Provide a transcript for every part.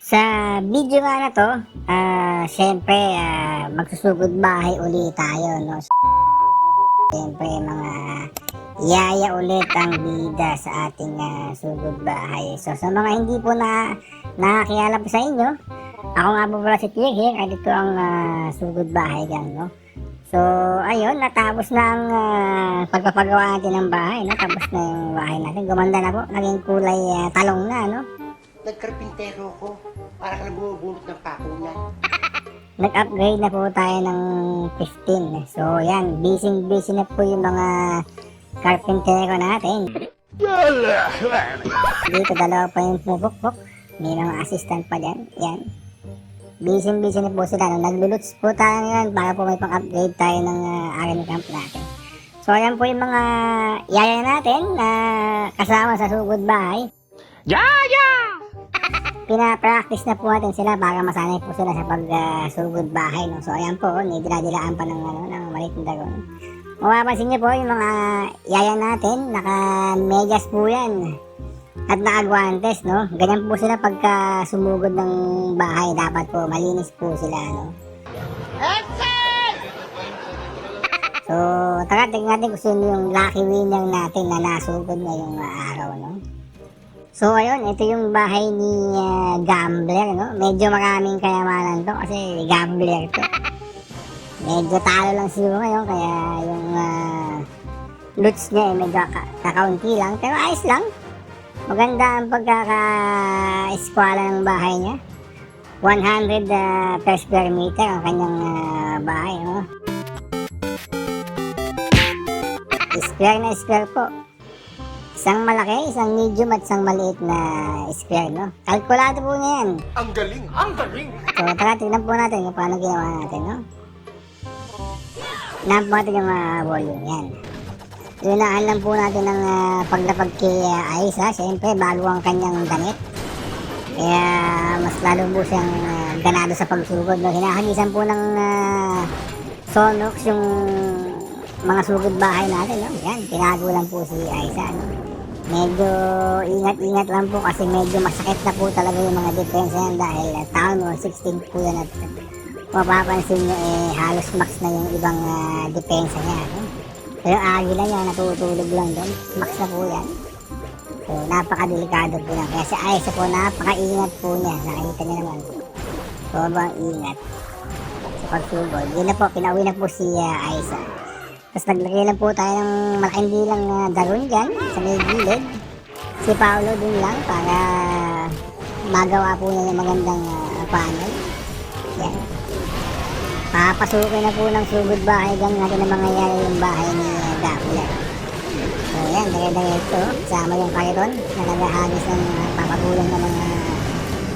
Sa video nga na to, syempre, magsusugod bahay ulit tayo, no? Syempre, mga yaya ulit ang bida sa ating sugod bahay. So, sa mga hindi po nakakilala po sa inyo, ako nga po pala si Tigger, at ito ang sugod bahay gang, no? So, ayun, natapos na ang pagpapagawa natin ng bahay, no? Tapos na yung bahay natin, gumanda na po, naging kulay talong na, no? Nagkarpintero ko. Para ka na bumubulot ng pako niya. Nag-upgrade na po tayo ng 15. So, yan. Busy na po yung mga carpentero natin. Dito, dalawa pa yung pumupukpok. May mga assistant pa dyan. Yan. Busy na po sila. Nagluluts po tayo ngayon para po may pang-upgrade tayo ng army camp natin. So, yan po yung mga yaya natin na kasama sa sugod bahay. Pina-practice na po natin sila para masanay po sila sa pag-sugod bahay, no? So, ayan po, nidila-dilaan pa ng maliit na dragon. Mapapansin niyo po yung mga yaya natin, naka-medyas po yan. At naka-guantes, no? Ganyan po sila pagka sumugod ng bahay. Dapat po, malinis po sila, no? So, tara, tignan natin kung sino yung lucky winner natin na nasugod ngayong araw, no? So ayun, ito yung bahay ni Gambler, no? Medyo maraming kayamanan to kasi Gambler to. Medyo talo lang siguro ngayon kaya yung loots niya medyo kakaunti lang pero ayos lang. Maganda ang pagkaka-eskwala ng bahay niya. 100 per square meter ang kanyang bahay, no? Square na square po. Isang malaki, isang medium at isang maliit na square, no? Kalkulado po niya yan. Ang galing! Ang galing! So, tara, tignan po natin kung paano ginawa natin, no? Tignan po natin yung volume, yan. Tunaan lang po natin ng paglapag kay Aiza. Siyempre, bago ang kanyang damit. Kaya, mas lalo po siyang ganado sa pagsugod, no? Hinahalisan po ng Sonox yung mga sugod bahay natin, no? Yan, tinago lang po si Aiza, no? Medyo ingat-ingat lang po kasi medyo masakit na po talaga yung mga depensa yan dahil Town War 16 po yan at mapapansin nyo halos max na yung ibang depensa niya, no? Pero Agila niya natutulog lang doon, max na po yan. So napakadelikado po yan kaya si Aiza po napaka-ingat po niya, nakita niya naman sobrang ingat sa pagsugod. Yun na po, pinauwi na po si Aiza. Tapos naglagay lang po tayo ng malaking bilang daron dyan sa may gilid. Si Paolo dun lang para magawa po niya yung magandang panel. Yan. Papasukin na po ng sugod bahay dyan natin ng mga yaya yung bahay ni Gambler. So yan, dagay-dagay ito. Kasama yung kariton na naghahagis ng papagulong ng mga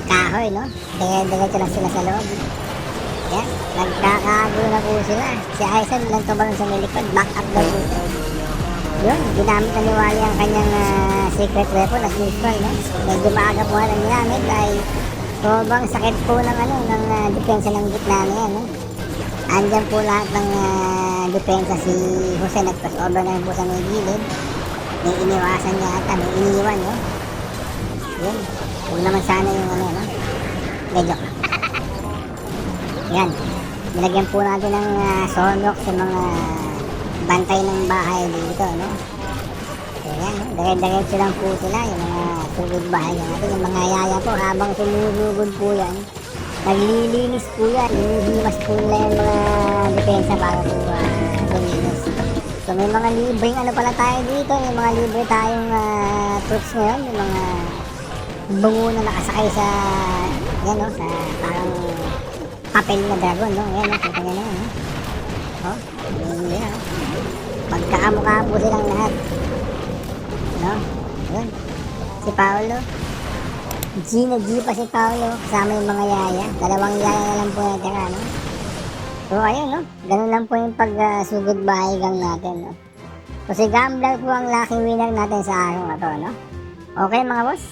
kahoy, no? Dagay-dagay lang sila sa loob. Yan, nagkakagulo na po sila. Si Aiza lang tumalong sa may likod, back up daw po. Yun, ginamit na ni Wally ang kanyang secret weapon as usual, no? Medyo maaga po na ginamit dahil sobrang sakit po ng depensa ng gitna na yan, no? Andyan po lahat ng depensa. Si Jose nag-cross over na po sa may gilid. May iniwasan niya ata, may iniwan, no? Yun, huwag naman sana yung no? Medyo yan, nilagyan po natin ng sonok sa mga bantay ng bahay dito, no? So yan, dire-diretso lang po sila, yung mga sugod bahay natin, yung mga yaya po, habang sumugod po yan, naglilinis po yan, hinihimas po nila yung mga depensa para po luminis. So may mga libreng pala tayo dito, yung mga libre tayong troops ngayon, yung mga bungo na nakasakay sa, yan no, sa parang papel na dragon, no? Ayan, no? Kita nyo na yan, no? Oh, yan. Magkakamukha po silang lahat. No? Yun. Si Paolo. G na G pa si Paolo. Kasama yung mga yaya. Dalawang yaya na lang po natira, no? So, ayun, no? Ganun lang po yung pag-sugod bahay gang natin, no? So, si Gambler po ang lucky winner natin sa araw na to, no? Okay, mga boss?